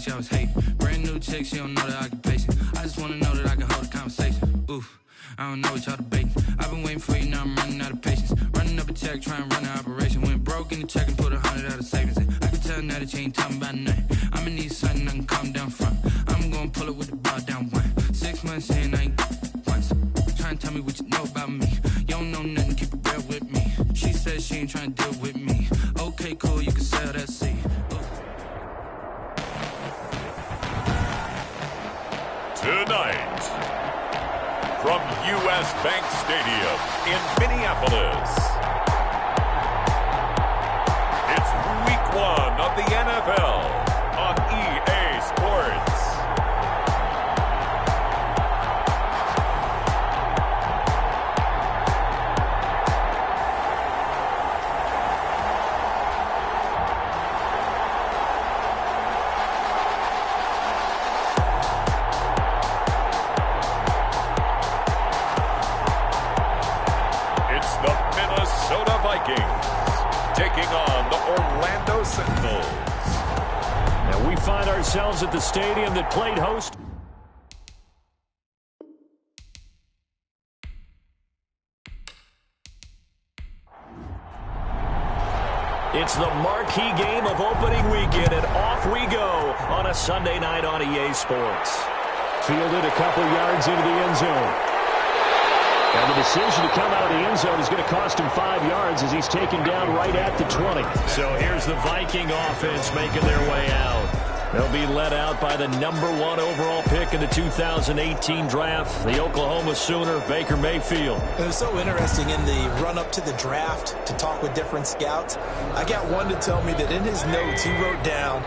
she always hate. Brand new chick, she don't know the occupation. I just wanna know that I can hold a conversation. Oof, I don't know what y'all debating. I've been waiting for you, now I'm running out of patience. Running up a check, trying to run an operation. Went broke in the check and put 100 out of savings in. I can tell now that you ain't talking about nothing. I'ma need something I can calm down front. I'm gonna pull it with the bar down one. 6 months in, I ain't once. Trying to tell me what you know about me. You don't know nothing, keep it real with me. She says she ain't trying to deal with me. Okay, cool, you can sell that seed. Tonight, from U.S. Bank Stadium in Minneapolis, it's Week 1 of the NFL on EA Sports. Taking on the Orlando Sentinels. And we find ourselves at the stadium that played host. It's the marquee game of opening weekend, and off we go on a Sunday night on EA Sports. Fielded a couple yards into the end zone. And the decision to come out of the end zone is going to cost him 5 yards as he's taken down right at the 20. So here's the Viking offense making their way out. They'll be led out by the #1 overall pick in the 2018 draft, the Oklahoma Sooner, Baker Mayfield. It was so interesting in the run-up to the draft to talk with different scouts. I got one to tell me that in his notes he wrote down,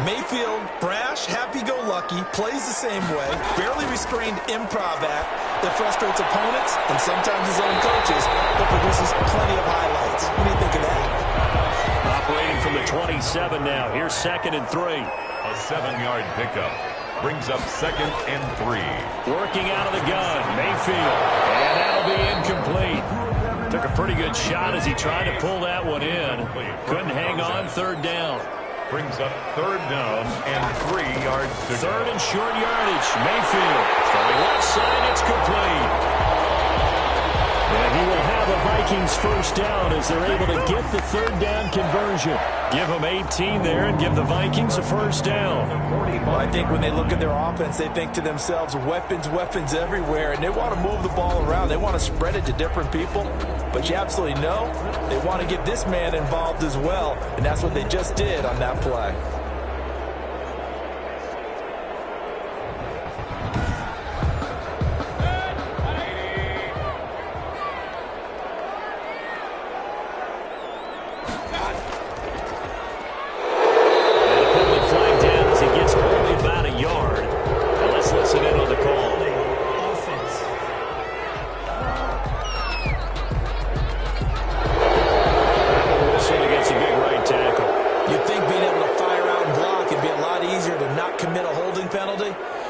Mayfield, brash, happy-go-lucky, plays the same way, barely restrained improv act that frustrates opponents and sometimes his own coaches, but produces plenty of highlights. What do you think of that? Operating from the 27 now. Here's 2nd and 3. A 7-yard pickup brings up 2nd and 3. Working out of the gun, Mayfield, and that'll be incomplete. Took a pretty good shot as he tried to pull that one in. Couldn't hang on, 3rd down. Brings up 3rd down and 3 yards to go. 3rd and short yardage. Mayfield throwing left side. It's complete. And he will have a Vikings 1st down as they're able to get the 3rd down conversion. Give them 18 there and give the Vikings a 1st down. Well, I think when they look at their offense, they think to themselves, weapons, weapons everywhere, and they want to move the ball around. They want to spread it to different people. But you absolutely know they want to get this man involved as well, and that's what they just did on that play.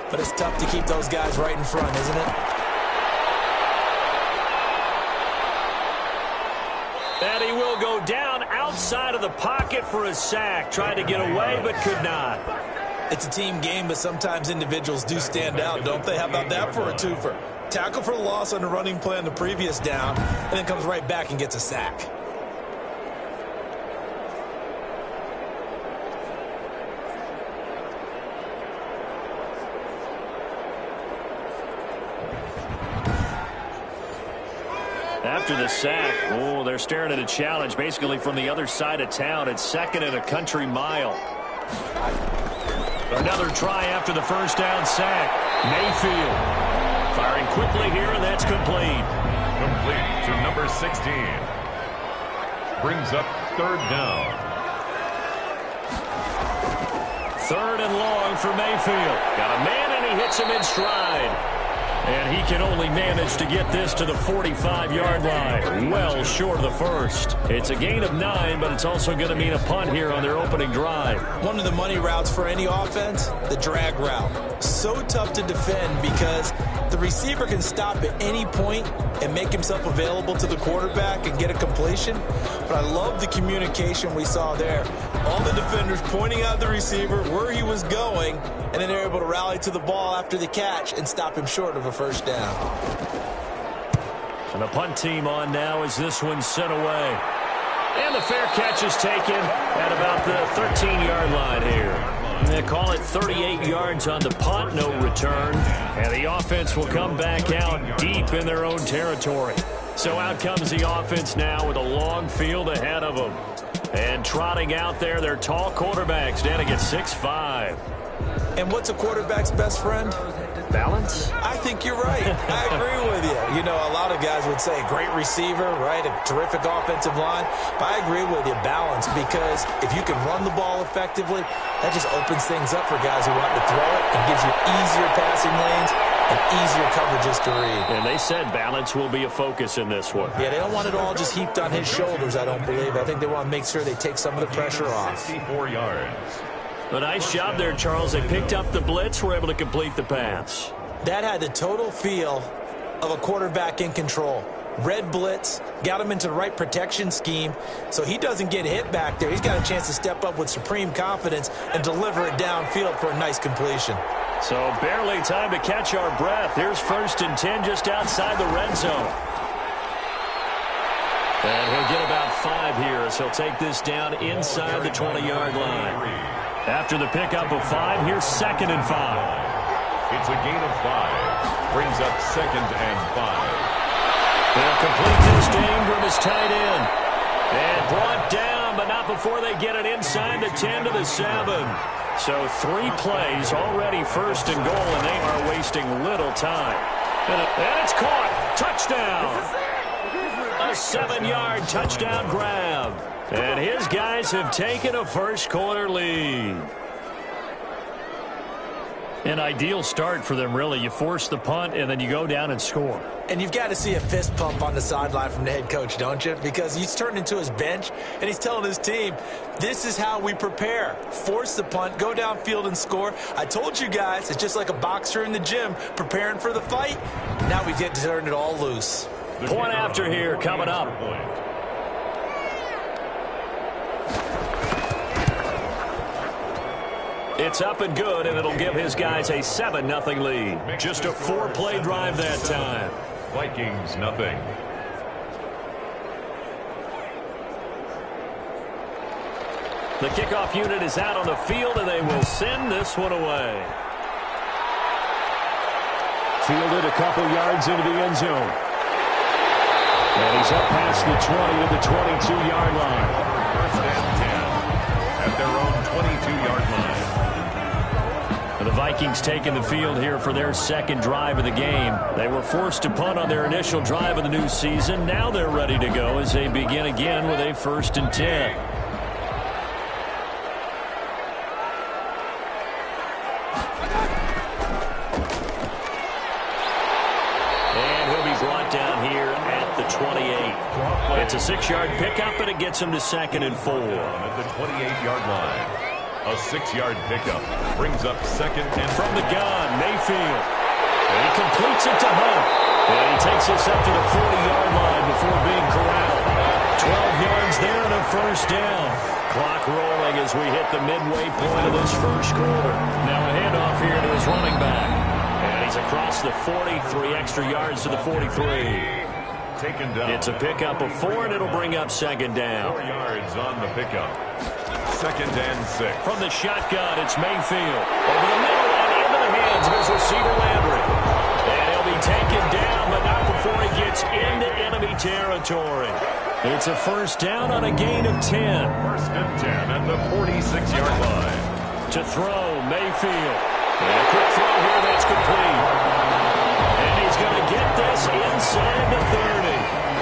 But it's tough to keep those guys right in front, isn't it? And he will go down outside of the pocket for a sack. Tried to get away, but could not. It's a team game, but sometimes individuals do stand out, don't they? How about that for a twofer? Tackle for loss on the running play on the previous down, and then comes right back and gets a sack. After the sack, they're staring at a challenge basically from the other side of town. It's 2nd and a country mile. Another try after the 1st down sack. Mayfield firing quickly here, and that's complete. Complete to number 16. Brings up 3rd down. 3rd and long for Mayfield. Got a man, and he hits him in stride. And he can only manage to get this to the 45-yard line. Well short of the 1st. It's a gain of 9, but it's also going to mean a punt here on their opening drive. One of the money routes for any offense, the drag route. So tough to defend because the receiver can stop at any point and make himself available to the quarterback and get a completion. But I love the communication we saw there All the defenders pointing out the receiver where he was going, and then they're able to rally to the ball after the catch and stop him short of a first down. And the punt team on now as this one's sent away. And the fair catch is taken at about the 13-yard line here. They call it 38 yards on the punt, no return. And the offense will come back out deep in their own territory. So out comes the offense now with a long field ahead of them. And trotting out there, their tall quarterbacks standing at 6'5". And what's a quarterback's best friend? Balance? I think you're right. I agree with you. You know, a lot of guys would say great receiver, right? A terrific offensive line. But I agree with you, balance, because if you can run the ball effectively, that just opens things up for guys who want to throw it and gives you easier passing lanes and easier coverages to read. And they said balance will be a focus in this one. Yeah, they don't want it all just heaped on his shoulders, I don't believe. I think they want to make sure they take some of the pressure off. 64 yards. A nice job there, Charles. They picked up the blitz, were able to complete the pass. That had the total feel of a quarterback in control. Red blitz, got him into the right protection scheme, so he doesn't get hit back there. He's got a chance to step up with supreme confidence and deliver it downfield for a nice completion. So barely time to catch our breath. Here's 1st and 10 just outside the red zone. And he'll get about 5 here as he'll take this down inside the 20-yard line. After the pickup of 5, here's 2nd and 5. It's a gain of 5. Brings up 2nd and 5. They'll complete this to Ingram as tight end. And brought down, but not before they get it inside the 10 to the 7. So 3 plays already 1st and goal, and they are wasting little time. And it's caught. Touchdown. A 7-yard touchdown grab. And his guys have taken a first-quarter lead. An ideal start for them, really. You force the punt, and then you go down and score. And you've got to see a fist pump on the sideline from the head coach, don't you? Because he's turned into his bench, and he's telling his team, this is how we prepare. Force the punt, go downfield and score. I told you guys, it's just like a boxer in the gym preparing for the fight. Now we get to turn it all loose. Point after here coming up. It's up and good, and it'll give his guys a 7-0 lead. Just a 4-play drive that time. Vikings, nothing. The kickoff unit is out on the field, and they will send this one away. Fielded a couple yards into the end zone. And he's up past the 20 to the 22-yard line. 1st and 10 at their own 22-yard line. The Vikings taking the field here for their 2nd drive of the game. They were forced to punt on their initial drive of the new season. Now they're ready to go as they begin again with a 1st and 10. And he'll be brought down here at the 28. It's a 6-yard pickup, and it gets him to 2nd and 4. At the 28-yard line. A 6-yard pickup brings up 2nd and from the gun, Mayfield. And he completes it to Hunt. And he takes us up to the 40-yard line before being corralled. 12 yards there and a 1st down. Clock rolling as we hit the midway point of this 1st quarter. Now a handoff here to his running back. And he's across the 40, 3 extra yards to the 43. taken down. It's a pickup of 4, and it'll bring up 2nd down. 4 yards on the pickup. 2nd and 6. From the shotgun, it's Mayfield. Over the middle and into the hands of his receiver, Landry. And he'll be taken down, but not before he gets into enemy territory. It's a 1st down on a gain of 10. 1st and 10 at the 46-yard line. To throw, Mayfield. And a quick throw here that's complete. And he's going to get this inside the 30.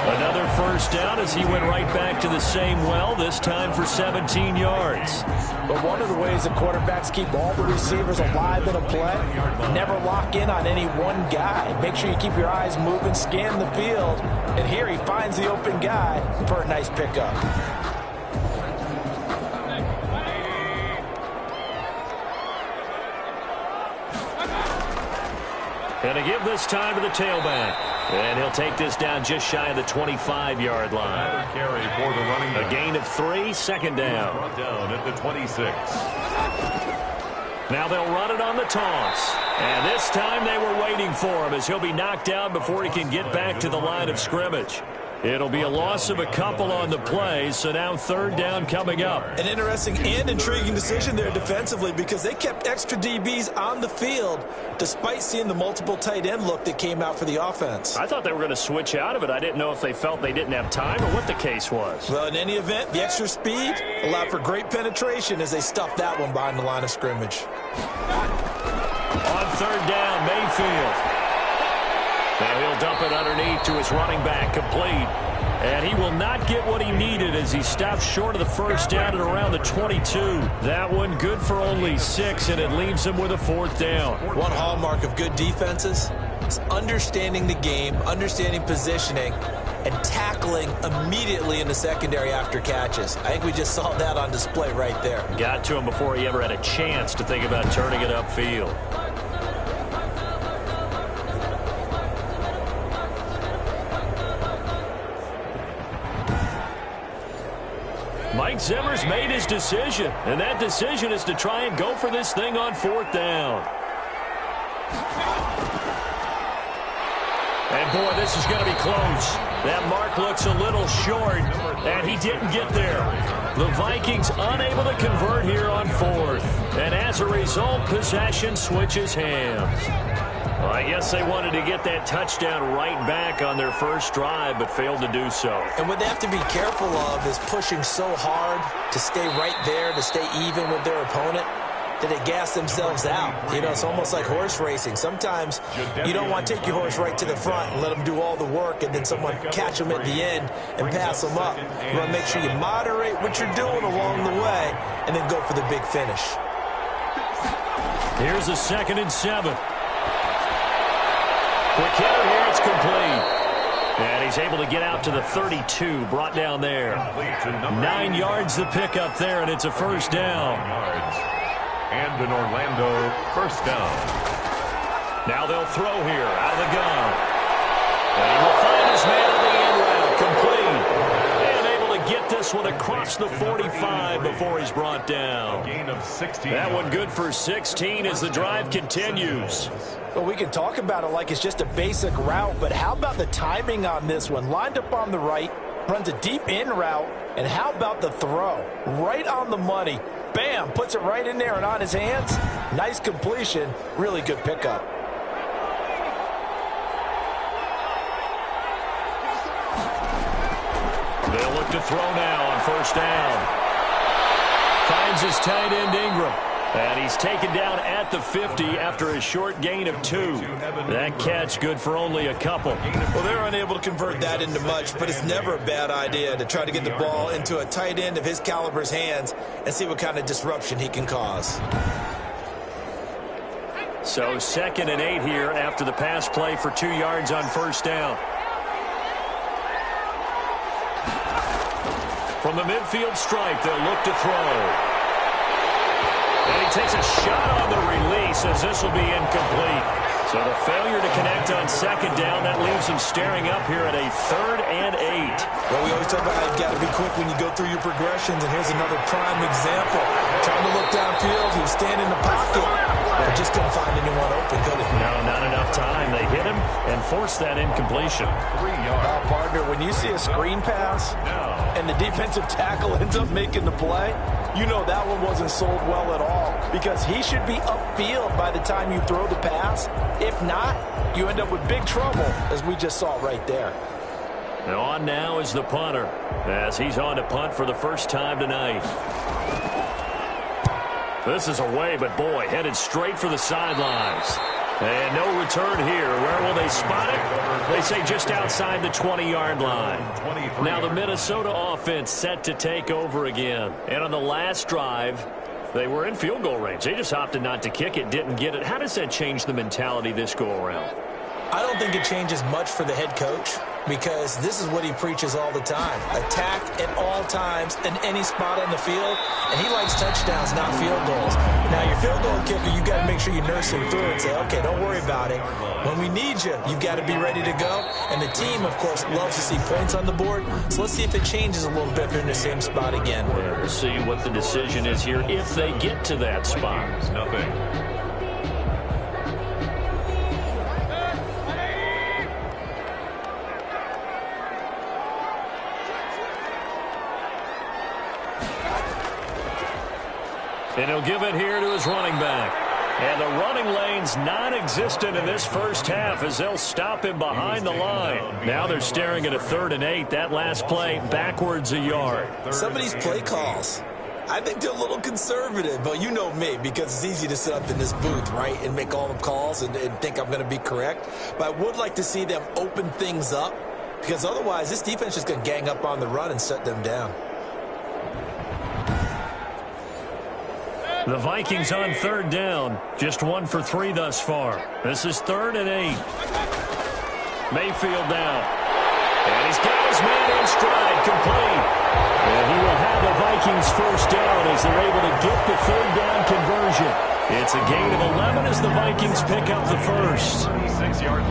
Another 1st down as he went right back to the same well, this time for 17 yards. But one of the ways the quarterbacks keep all the receivers alive in a play, never lock in on any one guy. Make sure you keep your eyes moving, scan the field. And here he finds the open guy for a nice pickup. And to give this time to the tailback. And he'll take this down just shy of the 25-yard line. Carry for the running back. A gain of 3, second down. Brought down at the 26. Now they'll run it on the toss. And this time they were waiting for him as he'll be knocked down before he can get back to the line of scrimmage. It'll be a loss of a couple on the play, so now third down coming up. An interesting and intriguing decision there defensively because they kept extra DBs on the field despite seeing the multiple tight end look that came out for the offense. I thought they were going to switch out of it. I didn't know if they felt they didn't have time or what the case was. Well, in any event, the extra speed allowed for great penetration as they stuffed that one behind the line of scrimmage. On third down, Mayfield. Now he'll dump it underneath to his running back, complete. And he will not get what he needed as he stops short of the first down at around the 22. That one good for only 6, and it leaves him with a fourth down. One hallmark of good defenses is understanding the game, understanding positioning, and tackling immediately in the secondary after catches. I think we just saw that on display right there. Got to him before he ever had a chance to think about turning it upfield. Mike Zimmer's made his decision, and that decision is to try and go for this thing on fourth down. And, boy, this is going to be close. That mark looks a little short, and he didn't get there. The Vikings unable to convert here on fourth, and as a result, possession switches hands. Well, I guess they wanted to get that touchdown right back on their first drive, but failed to do so. And what they have to be careful of is pushing so hard to stay right there, to stay even with their opponent, that they gas themselves out. You know, it's almost like horse racing. Sometimes you don't want to take your horse right to the front and let them do all the work, and then someone catch them at the end and pass them up. You want to make sure you moderate what you're doing along the way and then go for the big finish. Here's a 2nd and 7. Quick hitter here, it's complete. And he's able to get out to the 32, brought down there. 9 yards the pickup there, and it's a first down. And an Orlando first down. Now they'll throw here out of the gun. And he will find his man on the end route, complete. And able to get this one across the 45 before he's brought down. Gain of 16. That one good for 16 as the drive continues. Well, we can talk about it like it's just a basic route, but how about the timing on this one? Lined up on the right, runs a deep in route, and how about the throw? Right on the money. Bam, puts it right in there and on his hands. Nice completion, really good pickup. They'll look to throw now on first down. Finds his tight end Ingram. And he's taken down at the 50 after a short gain of 2. That catch good for only a couple. Well, they're unable to convert that into much, but it's never a bad idea to try to get the ball into a tight end of his caliber's hands and see what kind of disruption he can cause. So 2nd and 8 here after the pass play for 2 yards on first down. From the midfield stripe, they'll look to throw. And he takes a shot on the release as this will be incomplete. So the failure to connect on second down, that leaves him staring up here at a 3rd and 8. Well, we always talk about how you've got to be quick when you go through your progressions, and here's another prime example. Trying to look downfield, he was standing in the pocket, but just couldn't find anyone open, could he? No, not enough time. They hit him and forced that incompletion. 3 yards. Partner, when you see a screen pass and the defensive tackle ends up making the play, you know that one wasn't sold well at all because he should be upfield by the time you throw the pass. If not, you end up with big trouble, as we just saw right there. And on now is the punter as he's on to punt for the first time tonight. This is away, but boy, headed straight for the sidelines. And no return here. Where will they spot it? They say just outside the 20-yard line. Now the Minnesota offense set to take over again. And on the last drive, they were in field goal range. They just opted not to kick it, didn't get it. How does that change the mentality this go-around? I don't think it changes much for the head coach. because this is what he preaches all the time. Attack at all times in any spot on the field, and he likes touchdowns, not field goals. Now, your field goal kicker, you got to make sure you nurse him through and say, okay, don't worry about it. When we need you, you've got to be ready to go. And the team, of course, loves to see points on the board. So let's see if it changes a little bit if they're in the same spot again. Yeah, we'll see what the decision is here if they get to that spot. Nothing. And he'll give it here to his running back. And the running lane's non-existent in this first half as they'll stop him behind the line. Now they're staring at a 3rd and 8. That last play backwards a yard. Some of these play calls, I think they're a little conservative, but you know me, because it's easy to sit up in this booth, right, and make all the calls and think I'm going to be correct. But I would like to see them open things up, because otherwise this defense is going to gang up on the run and shut them down. The Vikings on 3rd down. Just 1 for 3 thus far. This is 3rd and 8. Mayfield down. And he's got his man in stride, complete. And he will have the Vikings first down as they're able to get the 3rd down conversion. It's a gain of 11 as the Vikings pick up the first.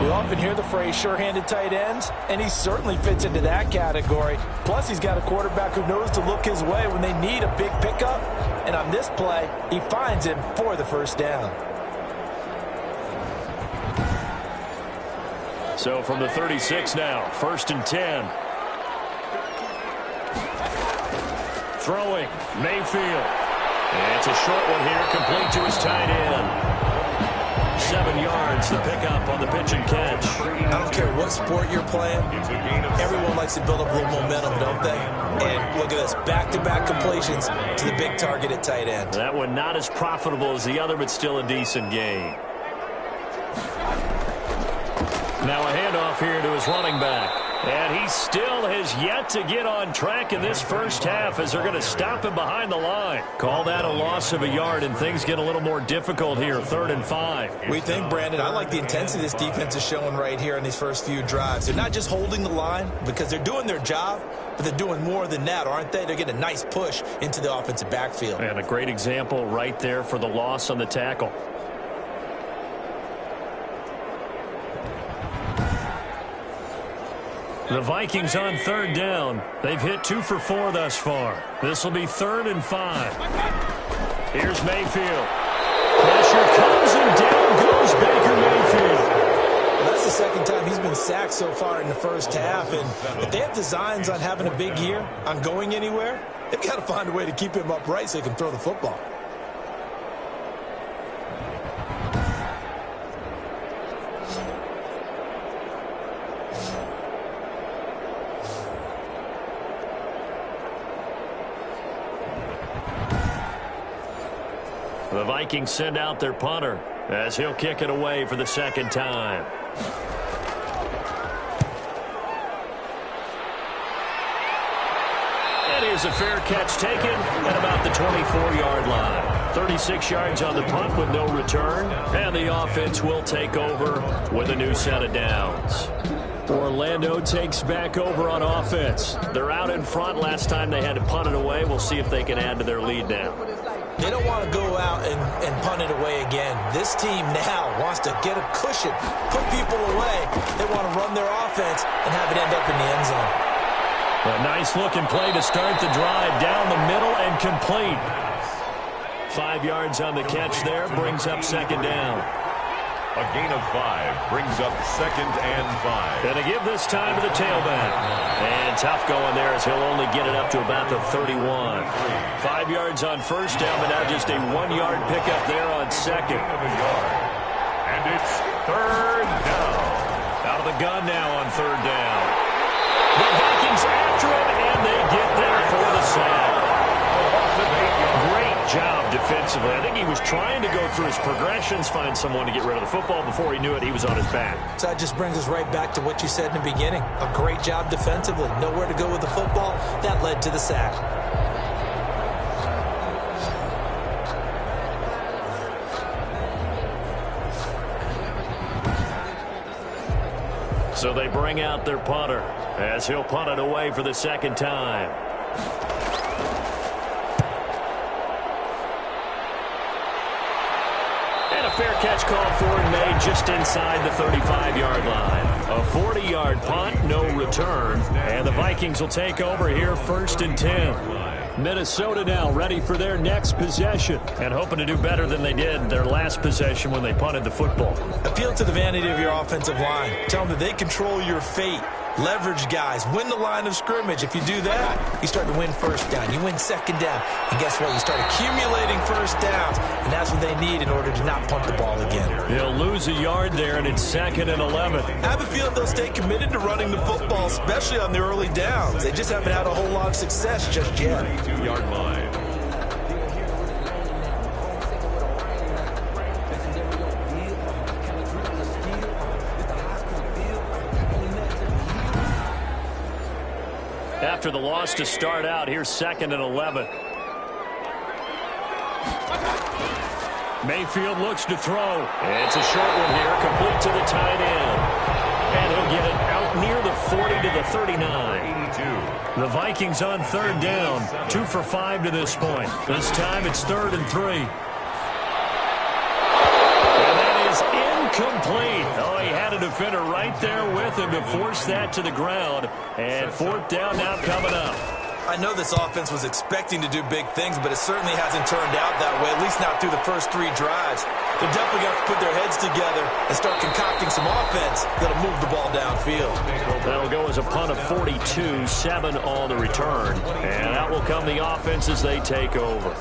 We often hear the phrase sure-handed tight ends, and he certainly fits into that category. Plus, he's got a quarterback who knows to look his way when they need a big pickup. And on this play, he finds him for the first down. So from the 36 now, 1st and 10. Throwing, Mayfield. And it's a short one here, complete to his tight end. 7 yards, the pickup on the pitch and catch. I don't care what sport you're playing. Everyone likes to build up a little momentum, don't they? And look at this, back-to-back completions to the big target at tight end. That one not as profitable as the other, but still a decent gain. Now a handoff here to his running back. And he still has yet to get on track in this first half as they're going to stop him behind the line. Call that a loss of a yard, and things get a little more difficult here, 3rd and 5. We think, Brandon, I like the intensity this defense is showing right here in these first few drives. They're not just holding the line because they're doing their job, but they're doing more than that, aren't they? They're getting a nice push into the offensive backfield. And a great example right there for the loss on the tackle. The Vikings on 3rd down. They've hit 2 for 4 thus far. This will be 3rd and 5. Here's Mayfield. Pressure comes and down goes Baker Mayfield. That's the second time he's been sacked so far in the first half. And if they have designs on having a big year, on going anywhere, they've got to find a way to keep him upright so he can throw the football. The Vikings send out their punter as he'll kick it away for the 2nd time. And here's a fair catch taken at about the 24-yard line. 36 yards on the punt with no return. And the offense will take over with a new set of downs. Orlando takes back over on offense. They're out in front. Last time they had to punt it away. We'll see if they can add to their lead now. They don't want to go out and punt it away again. This team now wants to get a cushion, put people away. They want to run their offense and have it end up in the end zone. A nice-looking play to start the drive down the middle and complete. 5 yards on the catch there, brings up 2nd down. A gain of 5 brings up 2nd and 5. And to give this time to the tailback. And tough going there as he'll only get it up to about the 31. 5 yards on 1st down, but now just a 1-yard pickup there on 2nd. And it's 3rd down. Out of the gun now on 3rd down. The Vikings after him, and they get there for the sack. Great job defensively. I think he was trying to go through his progressions, find someone to get rid of the football. Before he knew it, he was on his back. So that just brings us right back to what you said in the beginning. A great job defensively. Nowhere to go with the football. That led to the sack. So they bring out their punter as he'll punt it away for the second time. And a fair catch called for and made just inside the 35-yard line. A 40-yard punt, no return. And the Vikings will take over here 1st and 10. Minnesota now ready for their next possession and hoping to do better than they did their last possession when they punted the football. Appeal to the vanity of your offensive line. Tell them that they control your fate. Leverage guys. Win the line of scrimmage. If you do that, you start to win first down. You win second down. And guess what? You start accumulating first downs. And that's what they need in order to not punt the ball again. They'll lose a yard there, and it's 2nd and 11. I have a feeling they'll stay committed to running the football, especially on the early downs. They just haven't had a whole lot of success just yet. 2-yard line. After the loss to start out, here's 2nd and 11. Mayfield looks to throw. It's a short one here, complete to the tight end. And he'll get it out near the 40 to the 39. The Vikings on 3rd down, 2 for 5 to this point. This time it's 3rd and 3. And that is incomplete. Oh, he had a defender right there with him to force that to the ground. And 4th down now coming up. I know this offense was expecting to do big things, but it certainly hasn't turned out that way, at least not through the first 3 drives. They're definitely going to have to put their heads together and start concocting some offense that'll move the ball downfield. That'll go as a punt of 42, 7 on the return. And out will come the offense as they take over.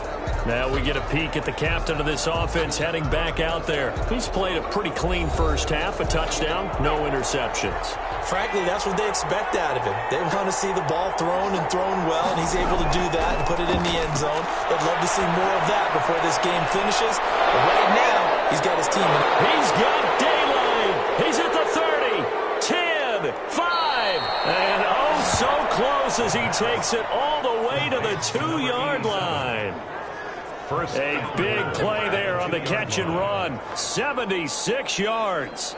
Now we get a peek at the captain of this offense heading back out there. He's played a pretty clean first half, a touchdown, no interceptions. Frankly, that's what they expect out of him. They want to see the ball thrown and thrown well, and he's able to do that and put it in the end zone. They'd love to see more of that before this game finishes. But right now, he's got his team in it. He's got daylight. He's at the 30, 10, 5, and oh, so close as he takes it all the way to the 2-yard line. A big play there on the catch and run. 76 yards.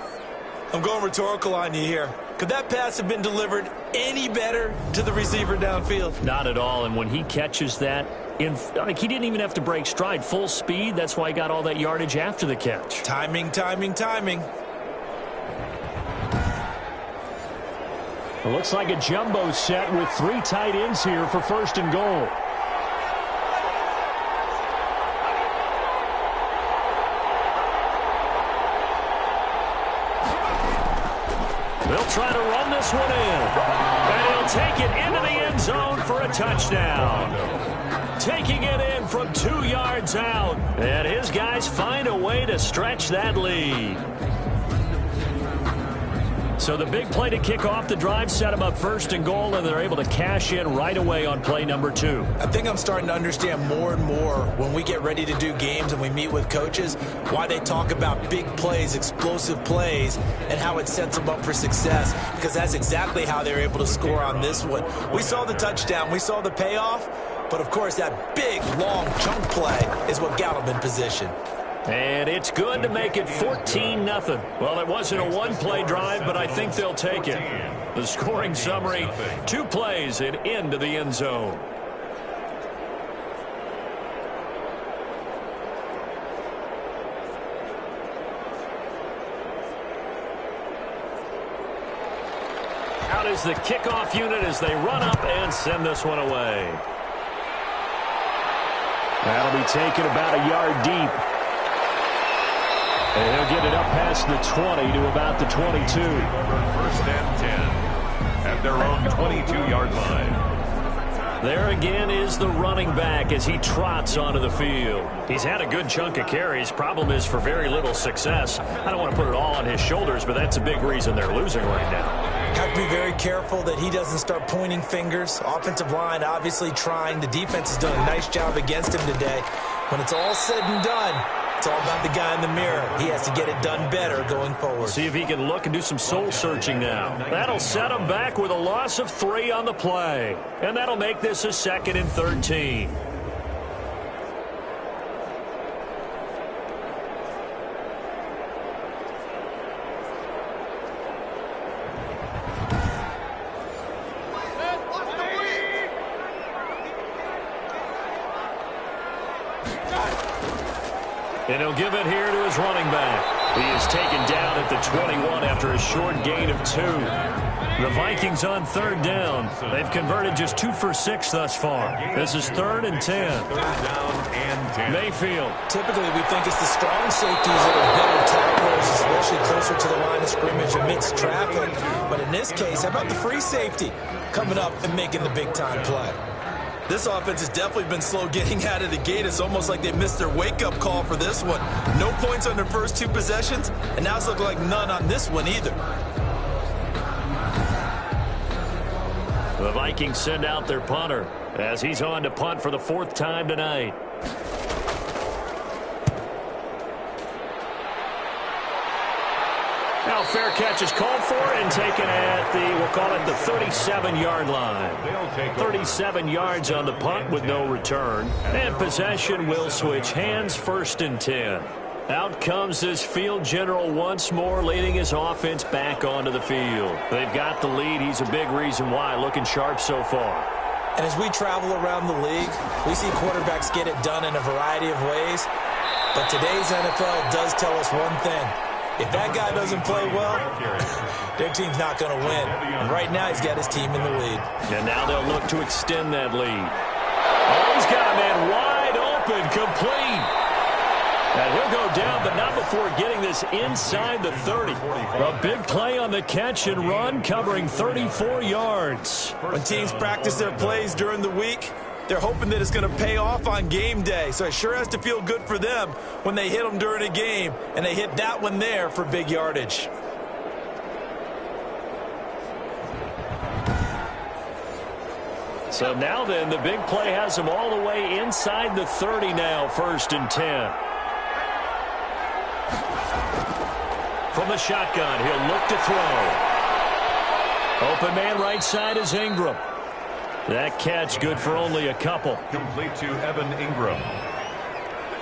I'm going rhetorical on you here. Could that pass have been delivered any better to the receiver downfield? Not at all, and when he catches that, he didn't even have to break stride. Full speed, that's why he got all that yardage after the catch. Timing, timing, timing. It looks like a jumbo set with 3 tight ends here for 1st and goal. They'll try to run this one in. And he'll take it into the end zone for a touchdown. Taking it in from 2 yards out. And his guys find a way to stretch that lead. So the big play to kick off the drive set them up 1st and goal, and they're able to cash in right away on play number 2. I think I'm starting to understand more and more when we get ready to do games and we meet with coaches why they talk about big plays, explosive plays, and how it sets them up for success, because that's exactly how they're able to score on this one. We saw the touchdown. We saw the payoff. But, of course, that big, long chunk play is what got them in position. And it's good to make it 14-0. Well, it wasn't a one-play drive, but I think they'll take it. The scoring summary, 2 plays and into the end zone. Out is the kickoff unit as they run up and send this one away. That'll be taken about a yard deep. And he'll get it up past the 20 to about the 22. 1st and 10 at their own 22-yard line. There again is the running back as he trots onto the field. He's had a good chunk of carries. Problem is for very little success. I don't want to put it all on his shoulders, but that's a big reason they're losing right now. Have to be very careful that he doesn't start pointing fingers. Offensive line obviously trying. The defense has done a nice job against him today. When it's all said and done, it's all about the guy in the mirror. He has to get it done better going forward. See if he can look and do some soul-searching now. That'll set him back with a loss of 3 on the play. And that'll make this a 2nd and 13. And he'll give it here to his running back. He is taken down at the 21 after a short gain of 2. The Vikings on third down. They've converted just 2 for 6 thus far. This is 3rd and 10. 3rd down and 10. Mayfield. Typically, we think it's the strong safeties that are better tacklers, especially closer to the line of scrimmage amidst traffic. But in this case, how about the free safety coming up and making the big-time play? This offense has definitely been slow getting out of the gate. It's almost like they missed their wake-up call for this one. No points on their first 2 possessions, and now it's looking like none on this one either. The Vikings send out their punter as he's on to punt for the 4th time tonight. Now fair catch is called for and taken at the, we'll call it the 37-yard line. 37 yards on the punt with no return. And possession will switch hands, 1st and 10. Out comes this field general once more, leading his offense back onto the field. They've got the lead. He's a big reason why. Looking sharp so far. And as we travel around the league, we see quarterbacks get it done in a variety of ways. But today's NFL does tell us one thing. If that guy doesn't play well, their team's not going to win. And right now, he's got his team in the lead. And now they'll look to extend that lead. Oh, he's got a man wide open, complete. And he'll go down, but not before getting this inside the 30. A big play on the catch and run, covering 34 yards. When teams practice their plays during the week, they're hoping that it's going to pay off on game day. So it sure has to feel good for them when they hit them during a game, and they hit that one there for big yardage. So now then, the big play has them all the way inside the 30 now, 1st and 10. From the shotgun, he'll look to throw. Open man right side is Ingram. That catch good for only a couple. Complete to Evan Ingram.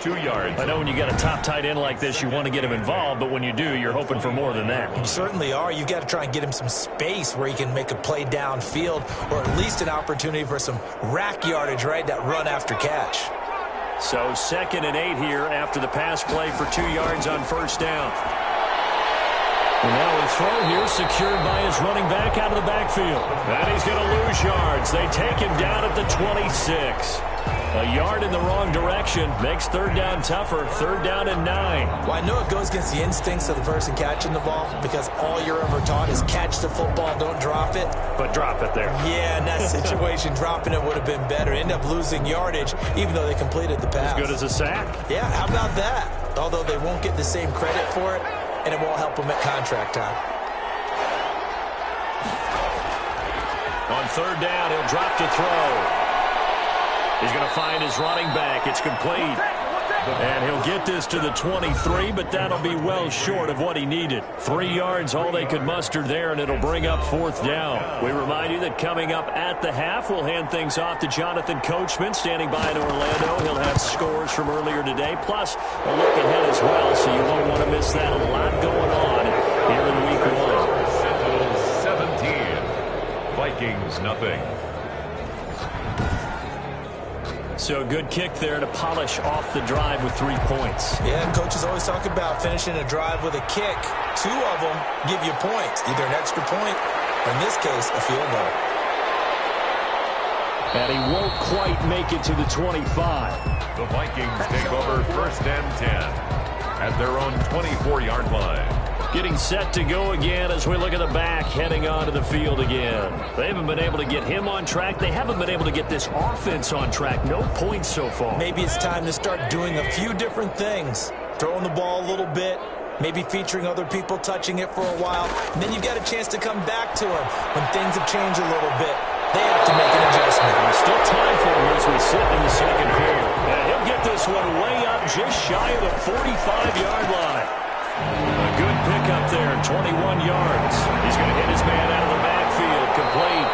2 yards. I know when you got a top tight end like this, you want to get him involved, but when you do, you're hoping for more than that. You certainly are. You've got to try and get him some space where he can make a play downfield, or at least an opportunity for some rack yardage, right? That run after catch. So 2nd and 8 here after the pass play for 2 yards on 1st down. And now a throw here secured by his running back out of the backfield. And he's going to lose yards. They take him down at the 26. A yard in the wrong direction makes 3rd down tougher. 3rd down and 9. Well, I know it goes against the instincts of the person catching the ball because all you're ever taught is catch the football, don't drop it. But drop it there. Yeah, in that situation, dropping it would have been better. End up losing yardage even though they completed the pass. As good as a sack. Yeah, how about that? Although they won't get the same credit for it, and it won't help him at contract time. On 3rd down, he'll drop to throw. He's going to find his running back. It's complete. And he'll get this to the 23, but that'll be well short of what he needed. 3 yards, all they could muster there, and it'll bring up 4th down. We remind you that coming up at the half, we'll hand things off to Jonathan Coachman, standing by in Orlando. He'll have scores from earlier today, plus a look ahead as well, so you won't want to miss that. A lot going on here in Week 1. 17. Vikings, nothing. So a good kick there to polish off the drive with 3 points. Yeah, coaches always talk about finishing a drive with a kick. 2 of them give you points, either an extra point or, in this case, a field goal. And he won't quite make it to the 25. The Vikings take over 1st and 10 at their own 24-yard line. Getting set to go again as we look at the back, heading onto the field again. They haven't been able to get him on track. They haven't been able to get this offense on track. No points so far. Maybe it's time to start doing a few different things. Throwing the ball a little bit, maybe featuring other people touching it for a while, and then you've got a chance to come back to him when things have changed a little bit. They have to make an adjustment. There's still time for him as we sit in the 2nd quarter. And he'll get this one way up just shy of the 45-yard line. A good pickup there, 21 yards. He's going to hit his man out of the backfield, complete.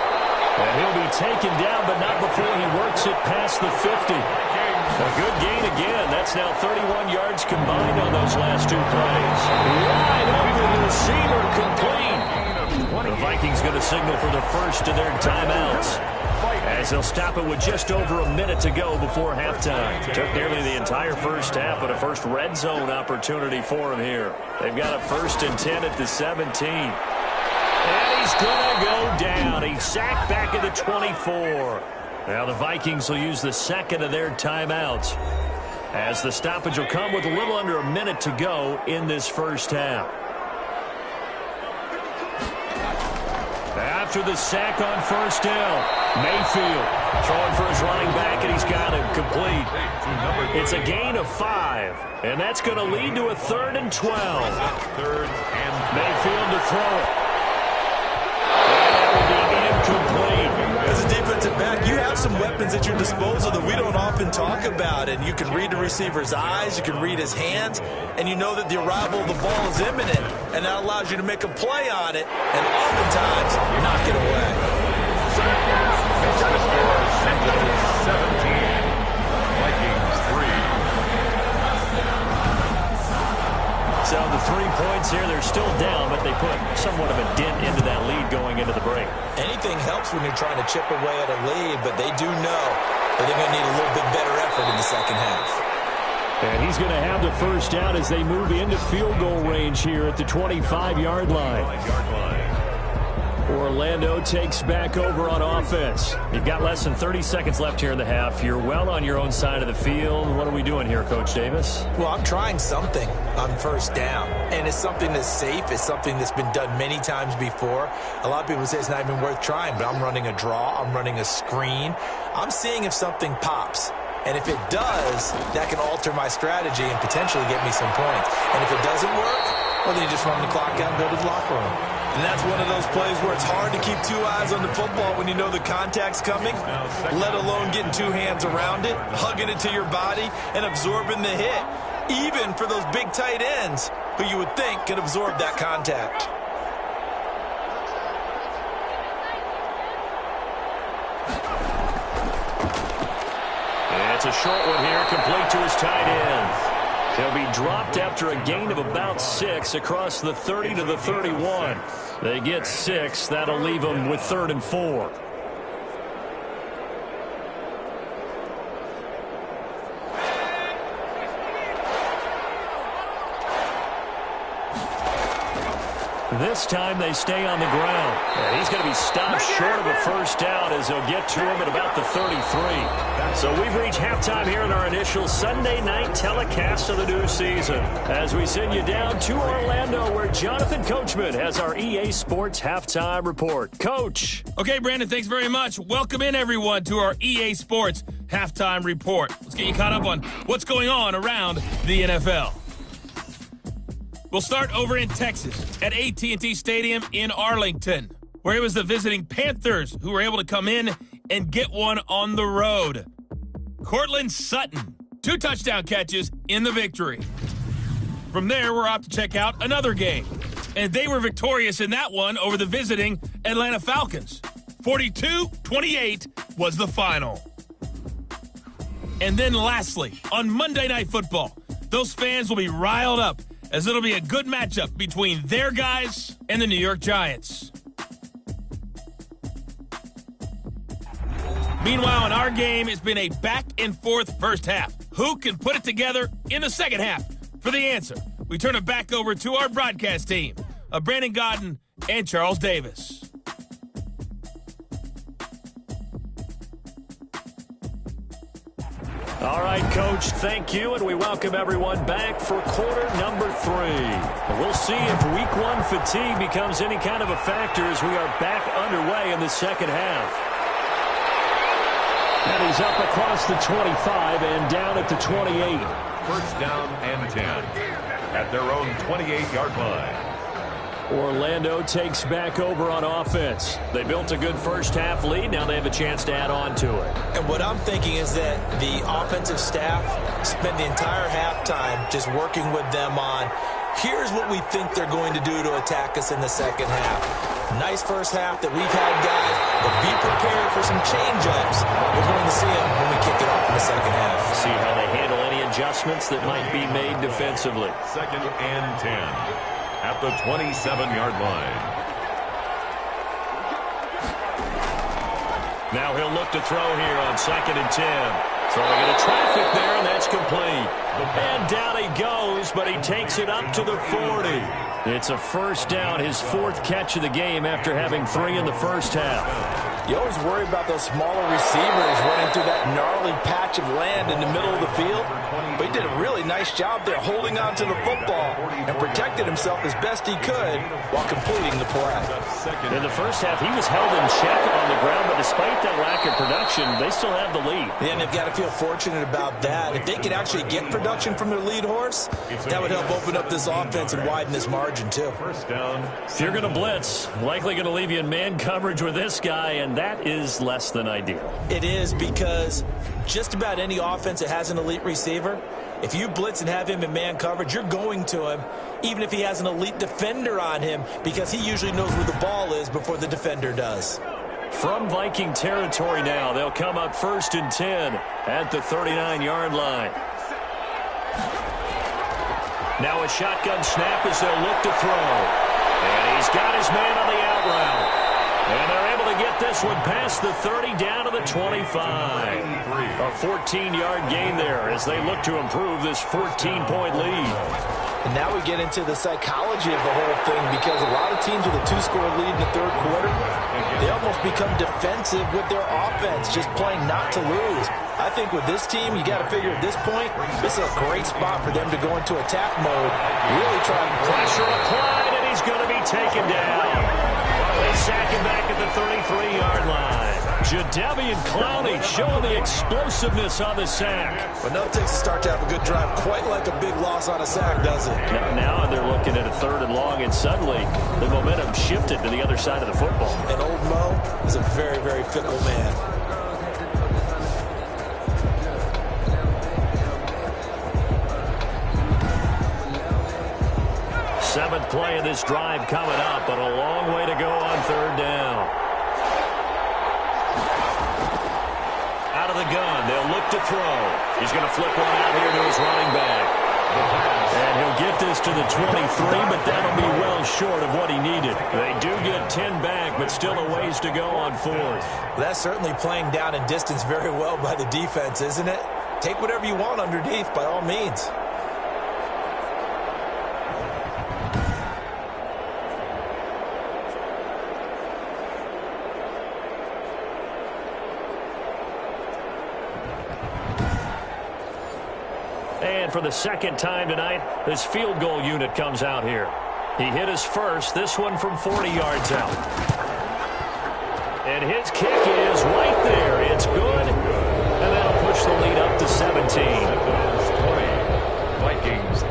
And he'll be taken down, but not before he works it past the 50. A good gain again. That's now 31 yards combined on those last 2 plays. Wide open receiver, complete. The Vikings going to signal for the first of their timeouts. as they'll stop it with just over a minute to go before halftime. Took nearly the entire first half, but a first red zone opportunity for him here. They've got a 1st and 10 at the 17. And he's going to go down. He's sacked back at the 24. Now the Vikings will use the second of their timeouts, as the stoppage will come with a little under a minute to go in this first half. After the sack on first down, Mayfield throwing for his running back, and he's got him complete. It's a gain of 5, and that's going to lead to a 3rd and 12. Mayfield to throw it. And that will be incomplete. As a defensive back, you have some weapons at your disposal that we don't often talk about, and you can read the receiver's eyes, you can read his hands, and you know that the arrival of the ball is imminent, and that allows you to make a play on it, and oftentimes knock it away. Sentinels 17, Vikings 3. So the 3 points here, they're still down, but they put somewhat of a dent into that lead going into the break. Anything helps when you're trying to chip away at a lead, but they do know that they're going to need a little bit better effort in the second half. And he's going to have the first down as they move into field goal range here at the 25-yard line. Orlando takes back over on offense. You've got less than 30 seconds left here in the half. You're well on your own side of the field. What are we doing here, Coach Davis? Well, I'm trying something on first down, and it's something that's safe. It's something that's been done many times before. A lot of people say it's not even worth trying, but I'm running a draw. I'm running a screen. I'm seeing if something pops. And if it does, that can alter my strategy and potentially get me some points. And if it doesn't work, well, then you just run the clock out and go to the locker room. And that's one of those plays where it's hard to keep 2 eyes on the football when you know the contact's coming, let alone getting 2 hands around it, hugging it to your body, and absorbing the hit, even for those big tight ends who you would think could absorb that contact. It's a short one here, complete to his tight end. He'll be dropped after a gain of about 6 across the 30 to the 31. They get 6. That'll leave them with 3rd and 4. This time they stay on the ground. And he's going to be stopped short of a first down as they'll get to him at about the 33. So we've reached halftime here in our initial Sunday night telecast of the new season, as we send you down to Orlando, where Jonathan Coachman has our EA Sports halftime report. Coach. Okay, Brandon, thanks very much. Welcome in, everyone, to our EA Sports halftime report. Let's get you caught up on what's going on around the NFL. We'll start over in Texas at AT&T Stadium in Arlington, where it was the visiting Panthers who were able to come in and get one on the road. Cortland Sutton, 2 touchdown catches in the victory. From there, we're off to check out another game, and they were victorious in that one over the visiting Atlanta Falcons. 42-28 was the final. And then lastly, on Monday Night Football, those fans will be riled up, as it'll be a good matchup between their guys and the New York Giants. Meanwhile, in our game, it's been a back-and-forth first half. Who can put it together in the second half? For the answer, we turn it back over to our broadcast team of Brandon Godden and Charles Davis. All right, Coach, thank you, and we welcome everyone back for quarter number 3. We'll see if week 1 fatigue becomes any kind of a factor as we are back underway in the second half. And he's up across the 25 and down at the 28. First down and 10 at their own 28-yard line. Orlando takes back over on offense. They built a good first half lead. Now they have a chance to add on to it. And what I'm thinking is that the offensive staff spent the entire halftime just working with them on, here's what we think they're going to do to attack us in the second half. Nice first half that we've had, guys, but be prepared for some change-ups. We're going to see them when we kick it off in the second half. See how they handle any adjustments that might be made defensively. Second and 10 at the 27-yard line. Now he'll look to throw here on 2nd and 10. Throwing into traffic there, and that's complete. And down he goes, but he takes it up to the 40. It's a first down, his 4th catch of the game after having 3 in the first half. You always worry about those smaller receivers running through that gnarly patch of land in the middle of the field. But he did a really nice job there holding on to the football and protected himself as best he could while completing the play. In the first half, he was held in check on the ground, but despite that lack of production, they still have the lead. And they've got to feel fortunate about that. If they could actually get production from their lead horse, that would help open up this offense and widen this margin too. If you're going to blitz, likely going to leave you in man coverage with this guy, and that is less than ideal. It is, because just about any offense that has an elite receiver, if you blitz and have him in man coverage, you're going to him, even if he has an elite defender on him, because he usually knows where the ball is before the defender does. From Viking territory now, they'll come up 1st and 10 at the 39-yard line. Now a shotgun snap as they'll look to throw. And he's got his man on the out route. And they're able to get this one past the 30 down to the 25. A 14-yard gain there as they look to improve this 14-point lead. And now we get into the psychology of the whole thing, because a lot of teams with a 2-score lead in the 3rd quarter, they almost become defensive with their offense, just playing not to lose. I think with this team, you got to figure at this point, this is a great spot for them to go into attack mode, really try to pressure applied, and he's going to be taken down. They sack him back at the 33-yard line. Jadeveon Clowney showing the explosiveness on the sack. But no, it takes a start to have a good drive, quite like a big loss on a sack, does it? Now they're looking at a 3rd and long, and suddenly the momentum shifted to the other side of the football. And old Mo is a very, very fickle man. Seventh play of this drive coming up, but a long way to go on 3rd down. Out of the gun, they'll look to throw. He's going to flip one out here to his running back. And he'll get this to the 23, but that'll be well short of what he needed. They do get 10 back, but still a ways to go on 4th. That's certainly playing down in distance very well by the defense, isn't it? Take whatever you want underneath, by all means. And for the 2nd time tonight, this field goal unit comes out here. He hit his first, this one from 40 yards out. And his kick is right there. It's good. And that'll push the lead up to 17. Vikings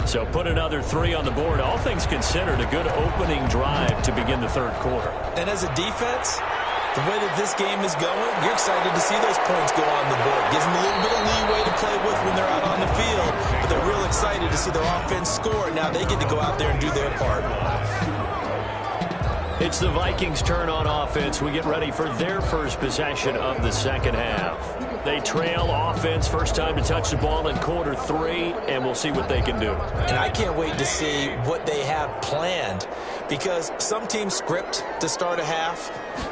3. So put another 3 on the board. All things considered, a good opening drive to begin the 3rd quarter. And as a defense, the way that this game is going, you're excited to see those points go on the board. Gives them a little bit of leeway to play with when they're out on the field, but they're real excited to see their offense score. Now they get to go out there and do their part. It's the Vikings' turn on offense. We get ready for their first possession of the 2nd half. They trail offense, first time to touch the ball in quarter 3, and we'll see what they can do. And I can't wait to see what they have planned, because some teams script to start a half.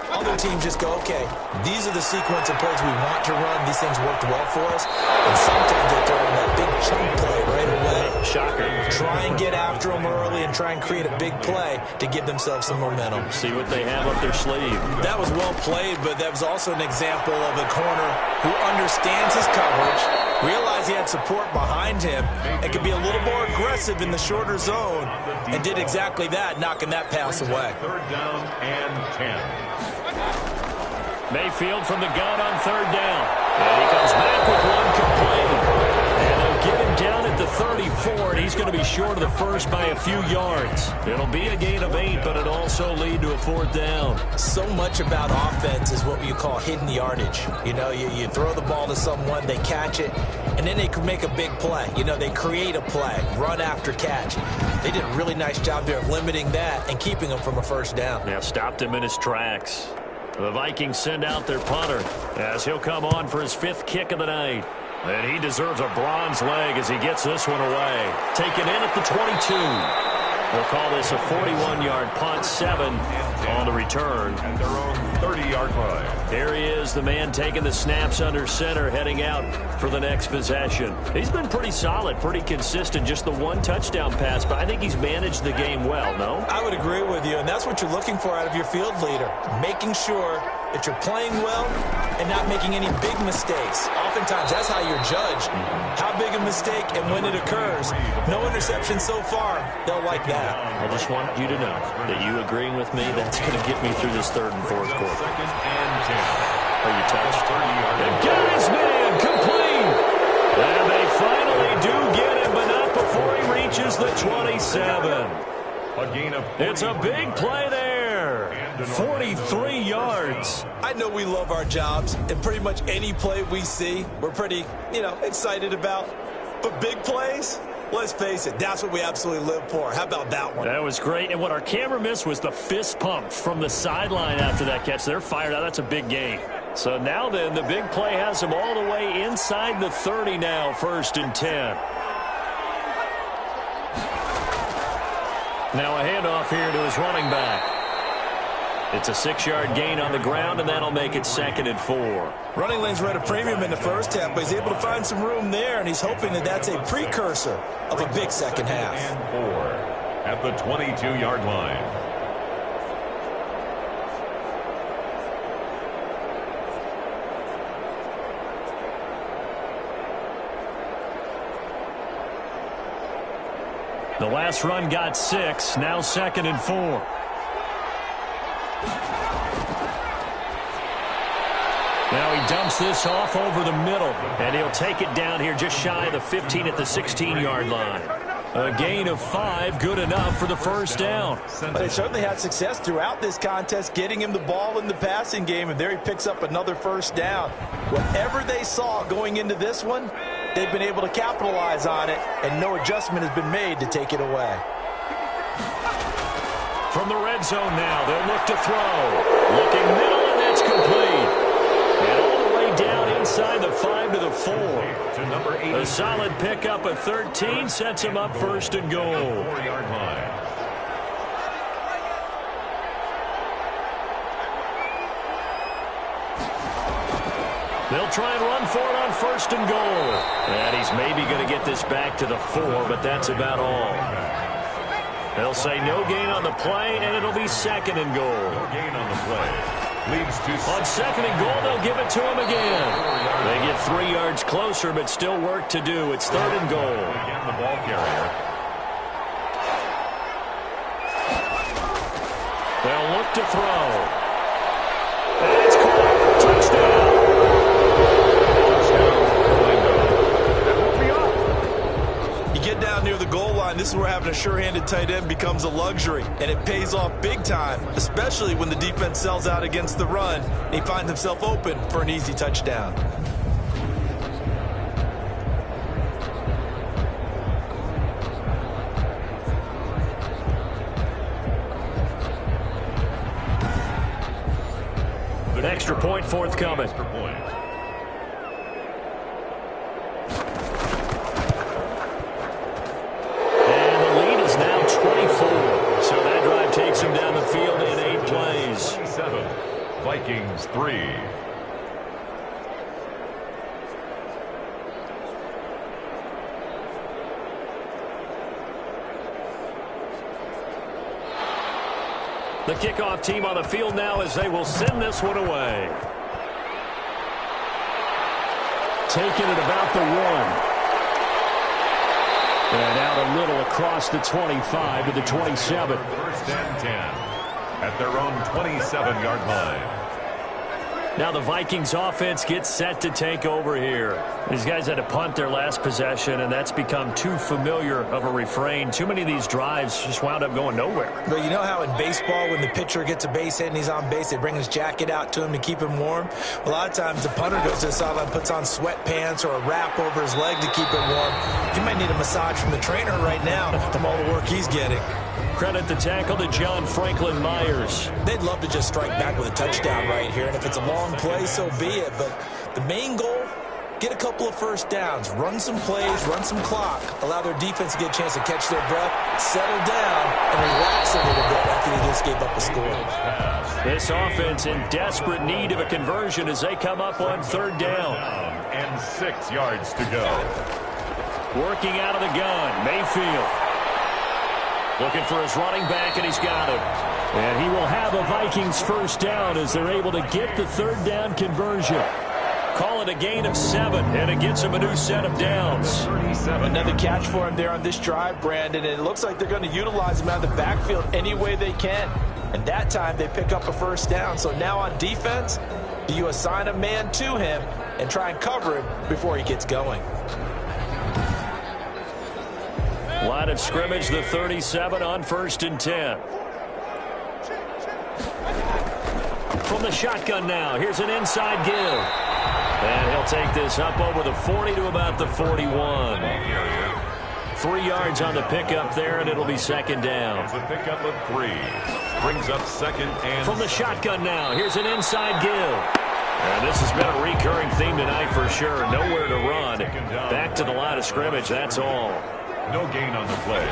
Other teams just go, okay, these are the sequence of plays we want to run. These things worked well for us. And sometimes they throw in that big chunk play right away. Shocker. Try and get after them early and try and create a big play to give themselves some momentum. See what they have up their sleeve. That was well played, but that was also an example of a corner who understands his coverage, realized he had support behind him, and could be a little more aggressive in the shorter zone, and did exactly that, knocking that pass away. 3rd down and 10. Mayfield from the gun on 3rd down. And he comes back with one complete. And they'll get him down at the 34, and he's going to be short of the first by a few yards. It'll be a gain of 8, but it'll also lead to a 4th down. So much about offense is what you call hidden yardage. You know, you throw the ball to someone, they catch it, and then they can make a big play. You know, they create a play, run after catch. They did a really nice job there of limiting that and keeping him from a 1st down. Yeah, stopped him in his tracks. The Vikings send out their punter as he'll come on for his 5th kick of the night. And he deserves a bronze leg as he gets this one away. Taken in at the 22. They'll call this a 41-yard punt, 7 on the return. At their own 30-yard line. Here he is, the man taking the snaps under center, heading out for the next possession. He's been pretty solid, pretty consistent, just the one touchdown pass, but I think he's managed the game well, no? I would agree with you, and that's what you're looking for out of your field leader, making sure that you're playing well and not making any big mistakes. Oftentimes, that's how you're judged. How big a mistake and when it occurs. No interception so far. They'll like that. I just want you to know that you agreeing with me, that's going to get me through this third and fourth quarter. Second and 10. Are you touched? And got his man complete. And they finally do get him, but not before he reaches the 27. A gain of 40. It's a big play there. 43 yards. I know we love our jobs, and pretty much any play we see, we're pretty, excited about. But big plays, let's face it, that's what we absolutely live for. How about that one? That was great. And what our camera missed was the fist pump from the sideline after that catch. They're fired out. That's a big gain. So now then, the big play has them all the way inside the 30 now, 1st and 10. Now a handoff here to his running back. It's a 6-yard gain on the ground, and that'll make it 2nd and 4. Running lanes were at a premium in the first half, but he's able to find some room there, and he's hoping that that's a precursor of a big second half. And 4 at the 22-yard line. The last run got 6, now 2nd and 4. Now he dumps this off over the middle, and he'll take it down here just shy of the 15 at the 16-yard line. A gain of 5, good enough for the first down. But they certainly had success throughout this contest, getting him the ball in the passing game, and there he picks up another first down. Whatever they saw going into this one, they've been able to capitalize on it, and no adjustment has been made to take it away. From the red zone now, they'll look to throw. Looking middle, and that's complete. And all the way down inside the 5 to the 4. To number 8. A solid pickup of 13 sets him up 1st and goal. 4-yard line. They'll try and run for it on 1st and goal. And he's maybe going to get this back to the 4, but that's about all. They'll say no gain on the play, and it'll be 2nd and goal. No gain on the play. Leads to on 2nd and goal, they'll give it to him again. They get 3 yards closer, but still work to do. It's 3rd and goal. Again, the ball carrier. They'll look to throw. And it's caught. Touchdown. You get down near the goal line, this is where having a sure-handed tight end becomes a luxury, and it pays off big time, especially when the defense sells out against the run, and he finds himself open for an easy touchdown. An extra point forthcoming. Extra point. So that drive takes him down the field in 8 plays. 27, Vikings 3. The kickoff team on the field now as they will send this one away. Taking it about the 1. And out a little across the 25 to the 27. 1st and 10 at their own 27-yard line. Now the Vikings offense gets set to take over here. These guys had to punt their last possession, and that's become too familiar of a refrain. Too many of these drives just wound up going nowhere. But you know how in baseball, when the pitcher gets a base hit and he's on base, they bring his jacket out to him to keep him warm? A lot of times the punter goes to the sideline, puts on sweatpants or a wrap over his leg to keep it warm. He might need a massage from the trainer right now from all the work he's getting. Credit the tackle to John Franklin Myers. They'd love to just strike back with a touchdown right here, and if it's a long play, so be it. But the main goal get a couple of first downs, run some plays, run some clock, allow their defense to get a chance to catch their breath, settle down, and relax a little bit after they just gave up a score. This offense in desperate need of a conversion as they come up on third down. And 6 yards to go. Working out of the gun, Mayfield. Looking for his running back, and he's got him. And he will have a Vikings first down as they're able to get the third down conversion. Call it a gain of 7, and it gets him a new set of downs. Another catch for him there on this drive, Brandon, and it looks like they're going to utilize him out of the backfield any way they can. And that time they pick up a first down. So now on defense, do you assign a man to him and try and cover him before he gets going? Line of scrimmage, the 37 on 1st and 10. From the shotgun now, here's an inside give. And he'll take this up over the 40 to about the 41. 3 yards on the pickup there, and it'll be second down. It's a pickup of 3. Brings up second and... From the shotgun now, here's an inside give. And this has been a recurring theme tonight for sure. Nowhere to run. Back to the line of scrimmage, that's all. No gain on the play.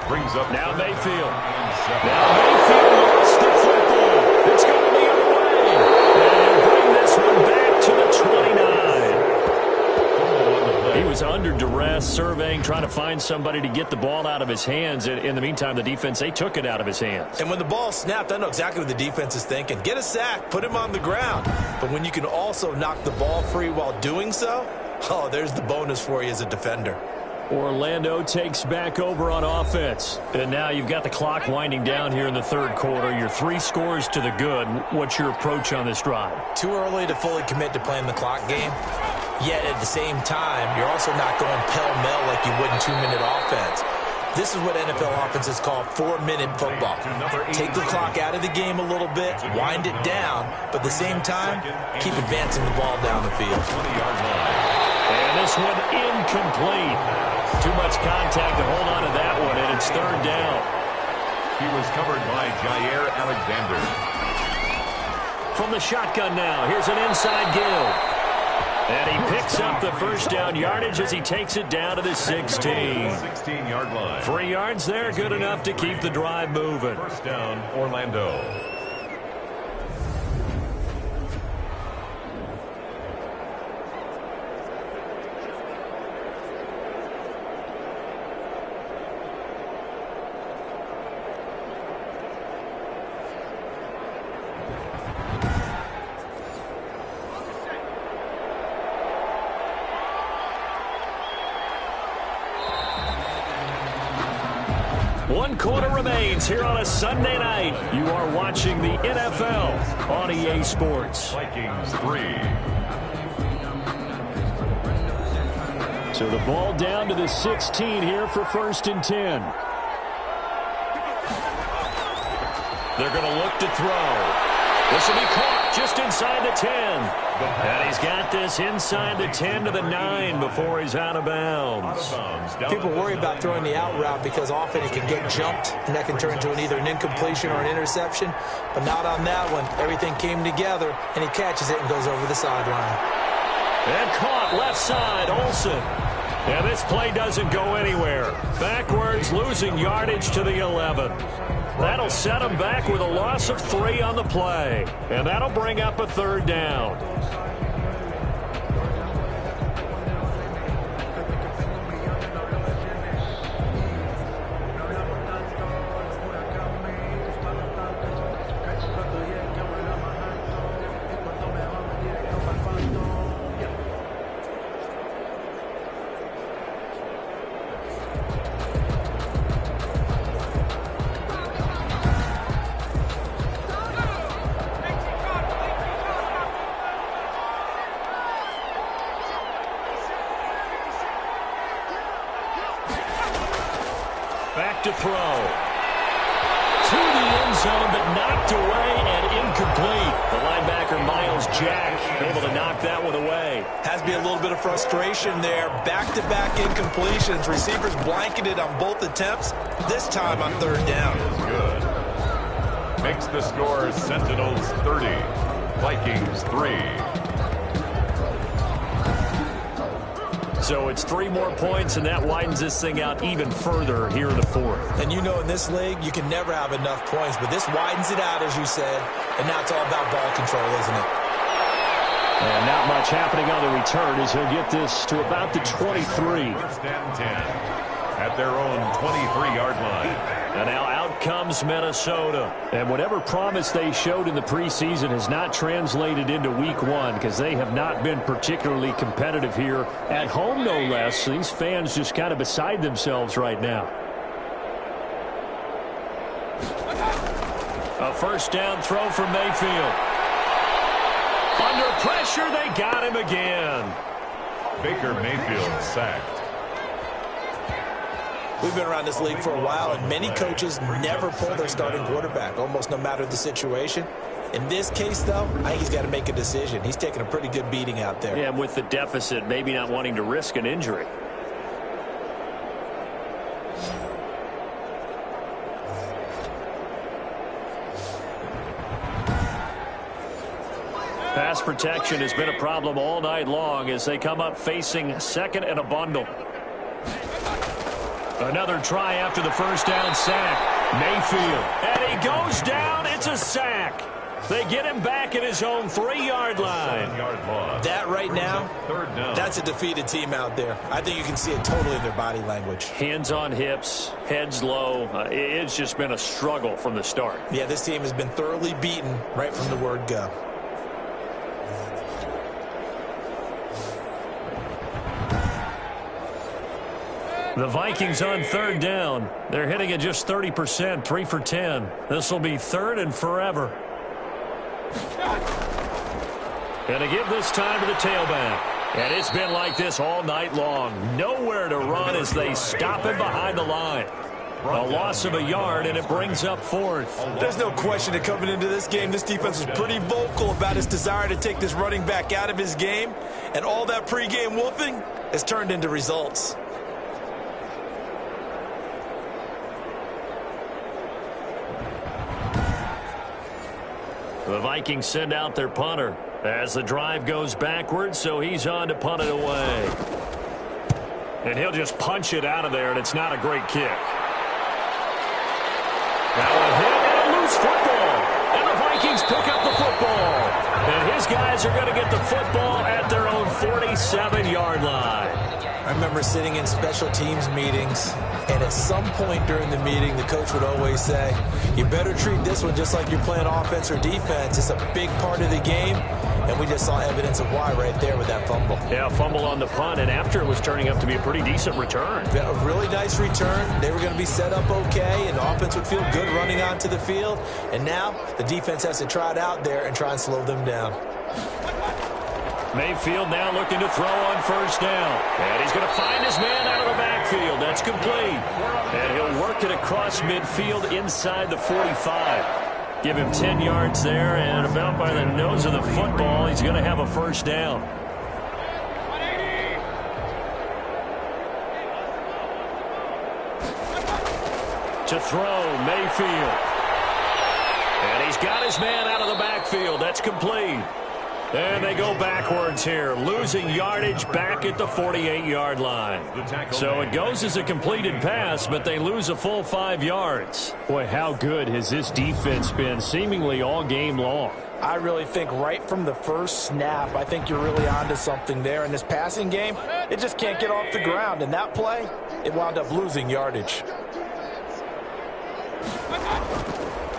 Brings up... Now Mayfield. Now Mayfield lost the football. It's going to be away. And he'll bring this one back to the 29. He was under duress, surveying, trying to find somebody to get the ball out of his hands. In the meantime, the defense, they took it out of his hands. And when the ball snapped, I know exactly what the defense is thinking. Get a sack, put him on the ground. But when you can also knock the ball free while doing so, oh, there's the bonus for you as a defender. Orlando takes back over on offense. And now you've got the clock winding down here in the third quarter. You're 3 scores to the good. What's your approach on this drive? Too early to fully commit to playing the clock game. Yet at the same time, you're also not going pell-mell like you would in 2-minute offense. This is what NFL offenses call 4-minute football. Take the clock out of the game a little bit, wind it down, but at the same time, keep advancing the ball down the field. And this one incomplete. Too much contact to hold on to that one, and it's third down. He was covered by Jair Alexander. From the shotgun now, here's an inside give. And he picks up the first down yardage as he takes it down to the 16. 16-yard line. 3 yards there, good enough to keep the drive moving. First down, Orlando. One quarter remains here on a Sunday night. You are watching the NFL on EA Sports. Vikings 3. So the ball down to the 16 here for 1st and 10. They're going to look to throw. This will be caught just inside the 10. And he's got this inside the 10 to the 9 before he's out of bounds. People worry about throwing the out route because often it can get jumped, and that can turn into either an incompletion or an interception. But not on that one. Everything came together, and he catches it and goes over the sideline. And caught left side, Olsen. And this play doesn't go anywhere. Backwards, losing yardage to the 11. That'll set him back with a loss of 3 on the play. And that'll bring up a third down. Back to throw. To the end zone, but knocked away and incomplete. The linebacker, Miles Jack, able to knock that one away. Has to be a little bit of frustration there. Back-to-back incompletions. Receivers blanketed on both attempts, this time on third down. Good. Makes the score Sentinels 30, Vikings 3. So it's 3 more points, and that widens this thing out even further here in the fourth. And you know in this league, you can never have enough points, but this widens it out, as you said, and now it's all about ball control, isn't it? And not much happening on the return as he'll get this to about the 23. First and 10 at their own 23-yard line. And now out comes Minnesota. And whatever promise they showed in the preseason has not translated into week 1 because they have not been particularly competitive here at home, no less. These fans just kind of beside themselves right now. A first down throw from Mayfield. Under pressure, they got him again. Baker Mayfield sacked. We've been around this league for a while, and many coaches never pull their starting quarterback, almost no matter the situation. In this case, though, I think he's got to make a decision. He's taking a pretty good beating out there. Yeah, and with the deficit, maybe not wanting to risk an injury. Pass protection has been a problem all night long as they come up facing second and a bundle. Another try after the first down sack. Mayfield. And he goes down. It's a sack. They get him back at his own 3-yard line. That right now, that's a defeated team out there. I think you can see it totally in their body language. Hands on hips, heads low. It's just been a struggle from the start. Yeah, this team has been thoroughly beaten right from the word go. The Vikings on third down. They're hitting at just 30%, 3 for 10. This will be third and forever. And to give this time to the tailback. And it's been like this all night long. Nowhere to run as they stop him behind the line. A loss of a yard, and it brings up fourth. There's no question that coming into this game, this defense was pretty vocal about its desire to take this running back out of his game. And all that pregame wolfing has turned into results. The Vikings send out their punter as the drive goes backwards, so he's on to punt it away. And he'll just punch it out of there, and it's not a great kick. Now a hit and a loose football. And the Vikings pick up the football. And his guys are going to get the football at their own 47-yard line. I remember sitting in special teams meetings, and at some point during the meeting, the coach would always say, you better treat this one just like you're playing offense or defense. It's a big part of the game, and we just saw evidence of why right there with that fumble. Yeah, fumble on the punt, and after it was turning up to be a pretty decent return. A really nice return. They were going to be set up okay, and the offense would feel good running onto the field. And now the defense has to try it out there and try and slow them down. Mayfield now looking to throw on first down. And he's going to find his man out of the backfield. That's complete. And he'll work it across midfield inside the 45. Give him 10 yards there, and about by the nose of the football, he's going to have a first down. To throw, Mayfield. And he's got his man out of the backfield. That's complete. And they go backwards here, losing yardage back at the 48-yard line. So it goes as a completed pass, but they lose a full 5 yards. Boy, how good has this defense been seemingly all game long? I really think right from the first snap, I think you're really onto something there. In this passing game, it just can't get off the ground. And that play, it wound up losing yardage.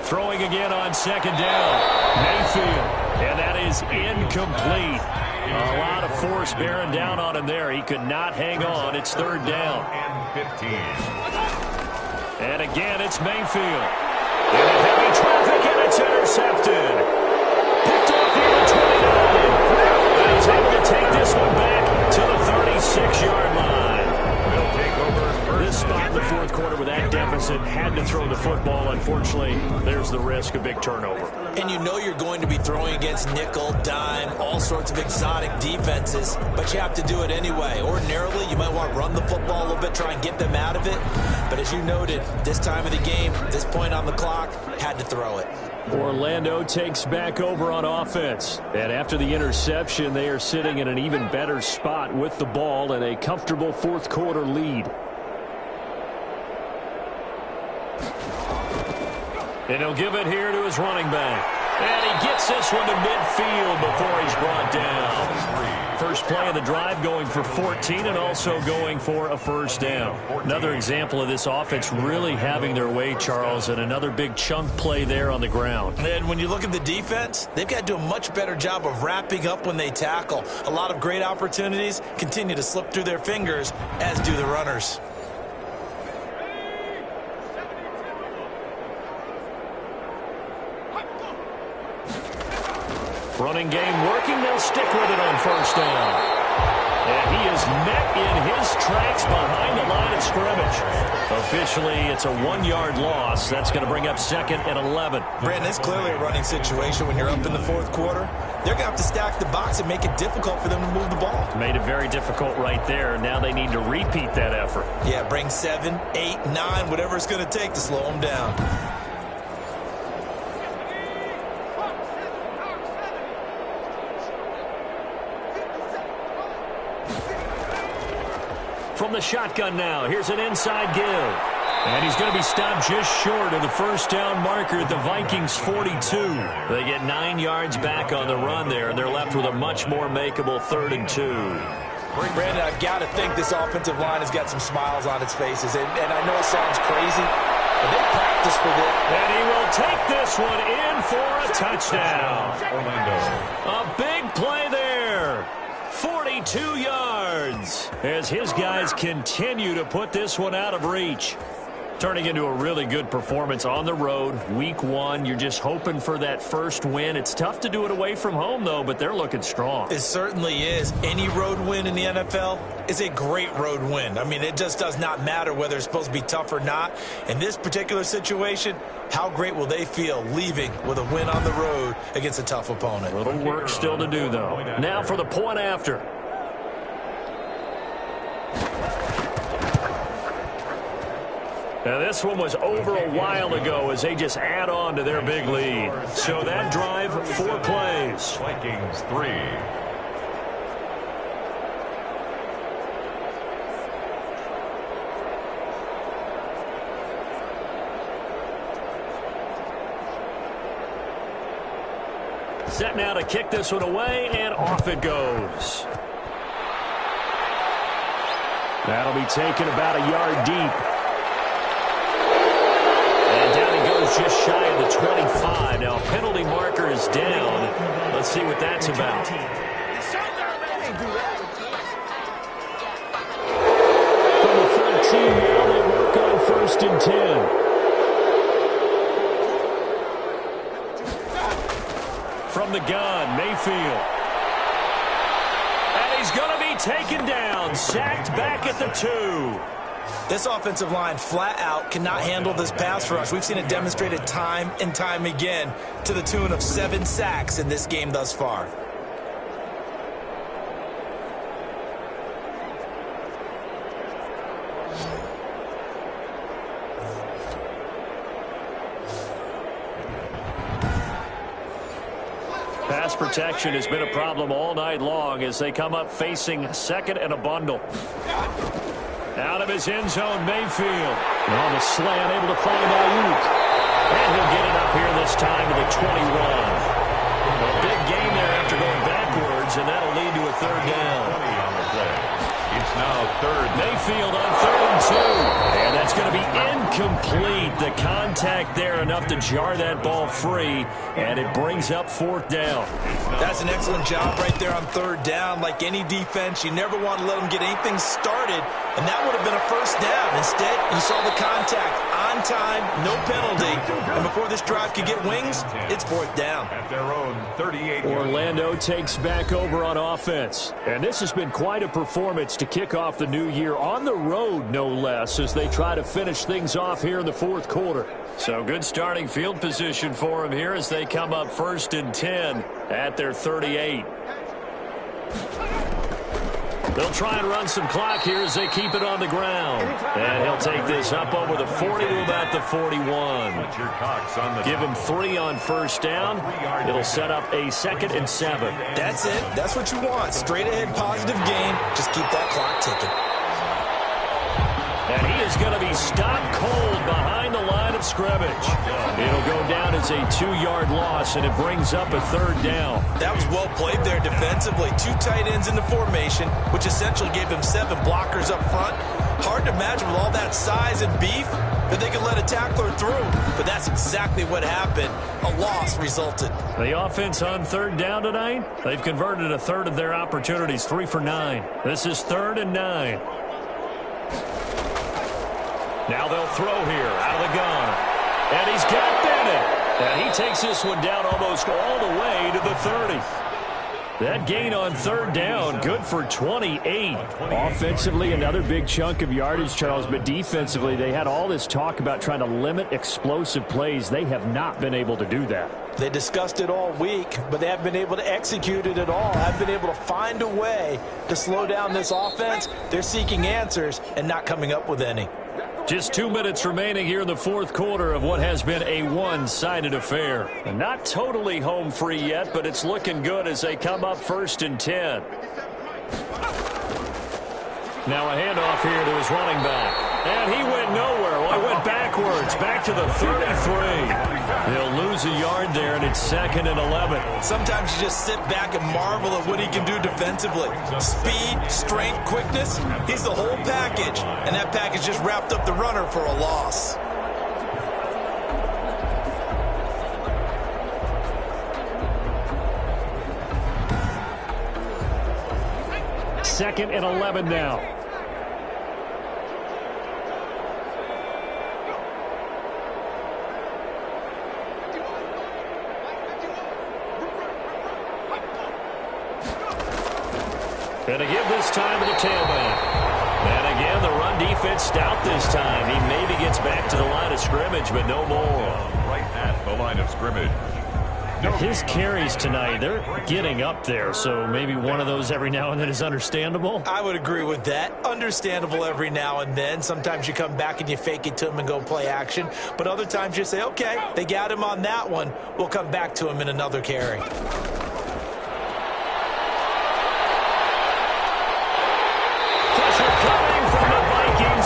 Throwing again on second down. Mayfield. And that is incomplete. A lot of force bearing down on him there. He could not hang on. It's third down. And 15. And again, it's Mayfield. In heavy traffic, and it's intercepted. Picked off here at 29. And he's able to take this one back to the 36-yard line. They'll take over. This spot in the fourth quarter with that deficit had to throw the football. Unfortunately, there's the risk of big turnover. And you know you're going to be throwing against nickel, dime, all sorts of exotic defenses, but you have to do it anyway. Ordinarily, you might want to run the football a little bit, try and get them out of it. But as you noted, this time of the game, this point on the clock, had to throw it. Orlando takes back over on offense. And after the interception, they are sitting in an even better spot with the ball and a comfortable fourth quarter lead. And he'll give it here to his running back. And he gets this one to midfield before he's brought down. First play of the drive going for 14 and also going for a first down. Another example of this offense really having their way, Charles, and another big chunk play there on the ground. And when you look at the defense, they've got to do a much better job of wrapping up when they tackle. A lot of great opportunities continue to slip through their fingers, as do the runners. Running game working. They'll stick with it on first down. And he is met in his tracks behind the line of scrimmage. Officially, it's a 1-yard loss. That's going to bring up second and 11. Brandon, it's clearly a running situation when you're up in the fourth quarter. They're going to have to stack the box and make it difficult for them to move the ball. Made it very difficult right there. Now they need to repeat that effort. Yeah, bring 7, 8, 9, whatever it's going to take to slow them down. From the shotgun now, here's an inside give. And he's going to be stopped just short of the first down marker at the Vikings 42. They get 9 yards back on the run there, and they're left with a much more makeable 3rd and 2. Brandon, I've got to think this offensive line has got some smiles on its faces. And I know it sounds crazy, but they practice for this. And he will take this one in for a touchdown. A big play there. 42 yards as his guys continue to put this one out of reach. Turning into a really good performance on the road. Week 1, you're just hoping for that first win. It's tough to do it away from home, though, but they're looking strong. It certainly is. Any road win in the NFL is a great road win. I mean, it just does not matter whether it's supposed to be tough or not. In this particular situation, how great will they feel leaving with a win on the road against a tough opponent? A little work still to do, though. Now for the point after. Now, this one was over a while ago as they just add on to their big lead. So that drive, 4 plays. Vikings 3. Set now to kick this one away, and off it goes. That'll be taken about a yard deep. And down he goes just shy of the 25. Now, penalty marker is down. Let's see what that's about. From the 13 now, they work on 1st and 10. From the gun, Mayfield. And he's going to be taken down, sacked back at the 2. This offensive line flat out cannot handle this pass rush. We've seen it demonstrated time and time again to the tune of 7 sacks in this game thus far. Pass protection has been a problem all night long as they come up facing second and a bundle. Out of his end zone, Mayfield. And on the slant, able to find Ayuk. And he'll get it up here this time to the 21. A big gain there after going backwards, and that'll lead to a 3rd down. It's now 3rd. Mayfield on 3rd and 2. And that's going to be incomplete. The contact there enough to jar that ball free, and it brings up 4th down. That's an excellent job right there on 3rd down. Like any defense, you never want to let them get anything started, and that would have been a first down. Instead, you saw the contact on time, no penalty, and before this drive could get wings, it's 4th down. At their own 38. Orlando takes back over on offense, and this has been quite a performance to kick off the new year on the road, no less, as they try to finish things off here in the 4th quarter. So good starting field position for them here as they come up 1st and 10 at their 38. They'll try and run some clock here as they keep it on the ground. And he'll take this up over the 40 to about the 41. Give him 3 on first down. It'll set up a 2nd and 7. That's it. That's what you want. Straight ahead positive gain. Just keep that clock ticking. And he is going to be stopped cold behind the line of scrimmage. It'll go down as a 2-yard loss, and it brings up a 3rd down. That was well played there defensively. 2 tight ends in the formation, which essentially gave them 7 blockers up front. Hard to imagine with all that size and beef that they could let a tackler through. But that's exactly what happened. A loss resulted. The offense on 3rd down tonight, they've converted a 1/3 of their opportunities, 3 for 9. This is 3rd and 9. Now they'll throw here out of the gun. And he's got Bennett. And he takes this one down almost all the way to the 30. That gain on 3rd down, good for 28. Offensively, another big chunk of yardage, Charles, but defensively, they had all this talk about trying to limit explosive plays. They have not been able to do that. They discussed it all week, but they haven't been able to execute it at all. Haven't been able to find a way to slow down this offense. They're seeking answers and not coming up with any. Just 2 minutes remaining here in the 4th quarter of what has been a one-sided affair. And not totally home free yet, but it's looking good as they come up 1st and 10. Now a handoff here to his running back. And he went nowhere. Well, he went backwards, back to the 33. He'll lose a yard there, and it's 2nd and 11. Sometimes you just sit back and marvel at what he can do defensively. Speed, strength, quickness, he's the whole package. And that package just wrapped up the runner for a loss. Second and 11 now. And to give this time to the tailback. And again, the run defense stout this time. He maybe gets back to the line of scrimmage, but no more. Right at the line of scrimmage. His carries tonight, they're getting up there, so maybe one of those every now and then is understandable. I would agree with that. Understandable every now and then. Sometimes you come back and you fake it to him and go play action. But other times you say, okay, they got him on that one. We'll come back to him in another carry.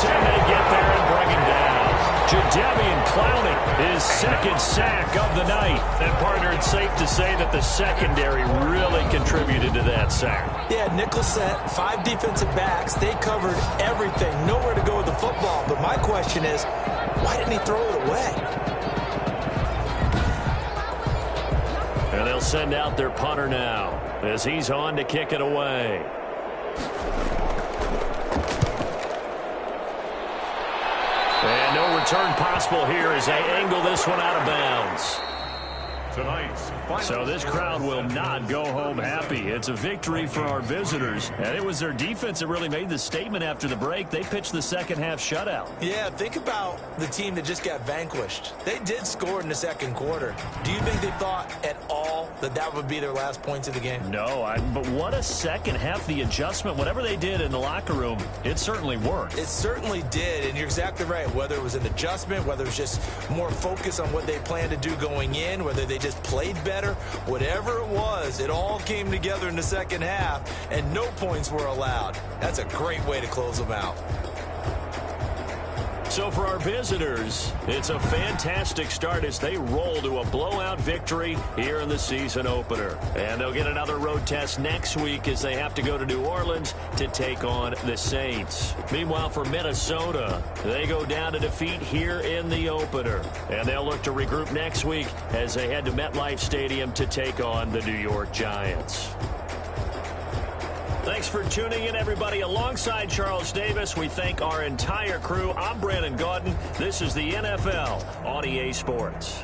And they get there and bring him down. Jadeveon Clowney, his 2nd sack of the night. And, partner, it's safe to say that the secondary really contributed to that sack. Yeah, nickel set, 5 defensive backs. They covered everything. Nowhere to go with the football. But my question is, why didn't he throw it away? And they'll send out their punter now as he's on to kick it away. And no return possible here as they angle this one out of bounds. So this crowd will not go home happy. It's a victory for our visitors. And it was their defense that really made the statement after the break. They pitched the second half shutout. Yeah, think about the team that just got vanquished. They did score in the 2nd quarter. Do you think they thought at all that that would be their last points of the game? No, but what a second half. The adjustment, whatever they did in the locker room, it certainly worked. It certainly did, and you're exactly right. Whether it was an adjustment, whether it was just more focus on what they planned to do going in, whether they just played better, whatever it was, it all came together in the 2nd half, and no points were allowed. That's a great way to close them out. So for our visitors, it's a fantastic start as they roll to a blowout victory here in the season opener. And they'll get another road test next week as they have to go to New Orleans to take on the Saints. Meanwhile, for Minnesota, they go down to defeat here in the opener. And they'll look to regroup next week as they head to MetLife Stadium to take on the New York Giants. Thanks for tuning in, everybody. Alongside Charles Davis, we thank our entire crew. I'm Brandon Gaudin. This is the NFL on EA Sports.